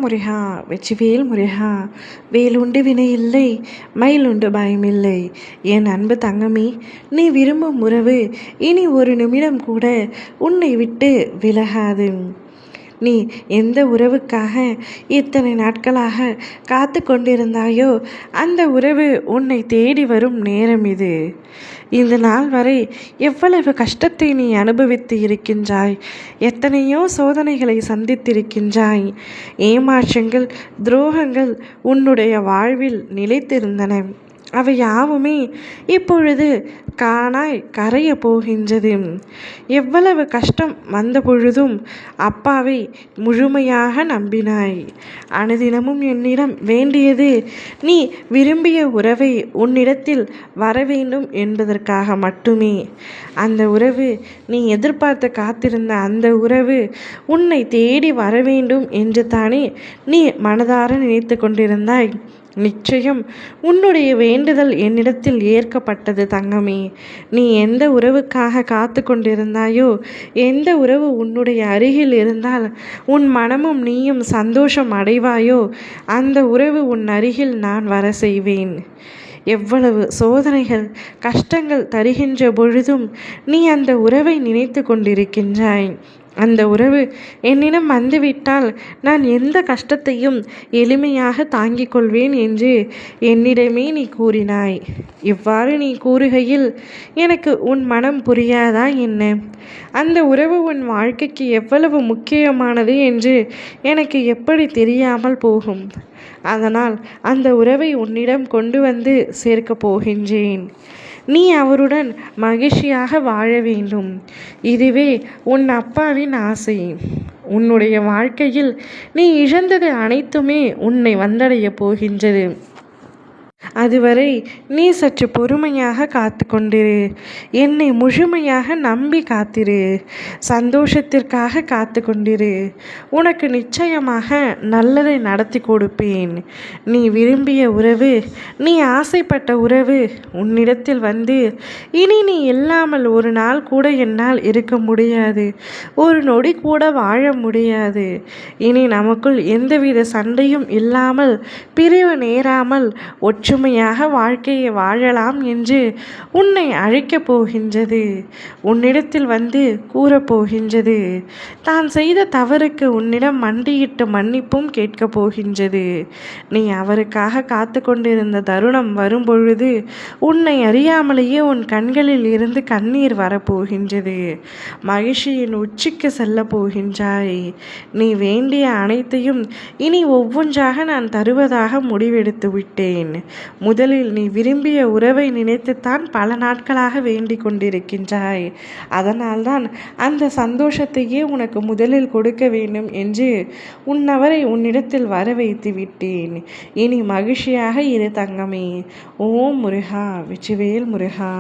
முருகா வெற்றிவேல் முருகா. வேலுண்டு வினை இல்லை, மயிலுண்டு பயமில்லை. என் அன்பு தங்கமே, நீ விரும்பும் உறவு இனி ஒரு நிமிடம் கூட உன்னை விட்டு விலகாது. நீ எந்த உறவுக்காக இத்தனை நாட்களாக காத்து கொண்டிருந்தாயோ அந்த உறவு உன்னை தேடி வரும் நேரம் இது. இந்த நாள் வரை எவ்வளவு கஷ்டத்தை நீ அனுபவித்து இருக்கின்றாய், எத்தனையோ சோதனைகளை சந்தித்திருக்கின்றாய். ஏமாற்றங்கள், துரோகங்கள் உன்னுடைய வாழ்வில் நிலைத்திருந்தன. அவை யாவுமே இப்பொழுது காணாய் கரைய போகின்றது. எவ்வளவு கஷ்டம் வந்த பொழுதும் அப்பாவை முழுமையாக நம்பினாய். அனுதினமும் என்னிடம் வேண்டியது நீ விரும்பிய உறவை உன்னிடத்தில் வர வேண்டும் என்பதற்காக மட்டுமே. அந்த உறவு, நீ எதிர்பார்த்து காத்திருந்த அந்த உறவு உன்னை தேடி வர வேண்டும் என்று தானே நீ மனதார நினைத்து கொண்டிருந்தாய். நிச்சயம் உன்னுடைய வேண்டுதல் என்னிடத்தில் ஏற்கப்பட்டது தங்கமே. நீ எந்த உறவுக்காக காத்து கொண்டிருந்தாயோ, எந்த உறவு உன்னுடைய அருகில் இருந்தால் உன் மனமும் நீயும் சந்தோஷம் அடைவாயோ அந்த உறவு உன் அருகில் நான் வர செய்வேன். எவ்வளவு சோதனைகள், கஷ்டங்கள் தருகின்ற பொழுதும் நீ அந்த உறவை நினைத்து கொண்டிருக்கின்றாய். அந்த உறவு என்னிடம் வந்துவிட்டால் நான் எந்த கஷ்டத்தையும் எளிமையாக தாங்கிக் கொள்வேன் என்று என்னிடமே நீ கூறினாய். இவ்வாறு நீ கூறுகையில் எனக்கு உன் மனம் புரியாதா என்ன? அந்த உறவு உன் வாழ்க்கைக்கு எவ்வளவு முக்கியமானது என்று எனக்கு எப்படி தெரியாமல் போகும்? அதனால் அந்த உறவை உன்னிடம் கொண்டு வந்து சேர்க்கப் போகின்றேன். நீ அவருடன் மகிழ்ச்சியாக வாழ வேண்டும். இதுவே உன் அப்பாவின் ஆசை. உன்னுடைய வாழ்க்கையில் நீ இழந்தது அனைத்துமே உன்னை வந்தடைய போகின்றது. அதுவரை நீ சற்று பொறுமையாக காத்து கொண்டிரு. என்னை முழுமையாக நம்பி காத்திரு. சந்தோஷத்திற்காக காத்து கொண்டிரு. உனக்கு நிச்சயமாக நல்லதை நடத்தி கொடுப்பேன். நீ விரும்பிய உறவு, நீ ஆசைப்பட்ட உறவு உன்னிடத்தில் வந்து இனி நீ இல்லாமல் ஒரு நாள் கூட என்னால் இருக்க முடியாது, ஒரு நொடி கூட வாழ முடியாது. இனி நமக்குள் எந்தவித சண்டையும் இல்லாமல், பிரிவு நேராமல் ஒற்றுமையாக வாழ்க்கையை வாழலாம் என்று உன்னை அழைக்கப் போகின்றது. உன்னிடத்தில் வந்து கூறப்போகின்றது. தான் செய்த தவறுக்கு உன்னிடம் மண்டியிட்டு மன்னிப்பும் கேட்கப் போகின்றது. நீ அவருக்காக காத்து கொண்டிருந்த தருணம் வரும்பொழுது உன்னை அறியாமலேயே உன் கண்களில் இருந்து கண்ணீர் வரப்போகின்றது. மகிழ்ச்சியின் உச்சிக்கு செல்ல போகின்றாய். நீ வேண்டிய அனைத்தையும் இனி ஒவ்வொன்றாக நான் தருவதாக முடிவெடுத்து விட்டேன். முதலில் நீ விரும்பிய உறவை நினைத்துத்தான் பல நாட்களாக வேண்டிக் கொண்டிருக்கின்றாய். அதனால்தான் அந்த சந்தோஷத்தையே உனக்கு முதலில் கொடுக்க வேண்டும் என்று உன்னவரை உன்னிடத்தில் வர வைத்து விட்டேன். இனி மகிழ்ச்சியாக இரு தங்கமே. ஓம் முருகா வெற்றிவேல் முருகா.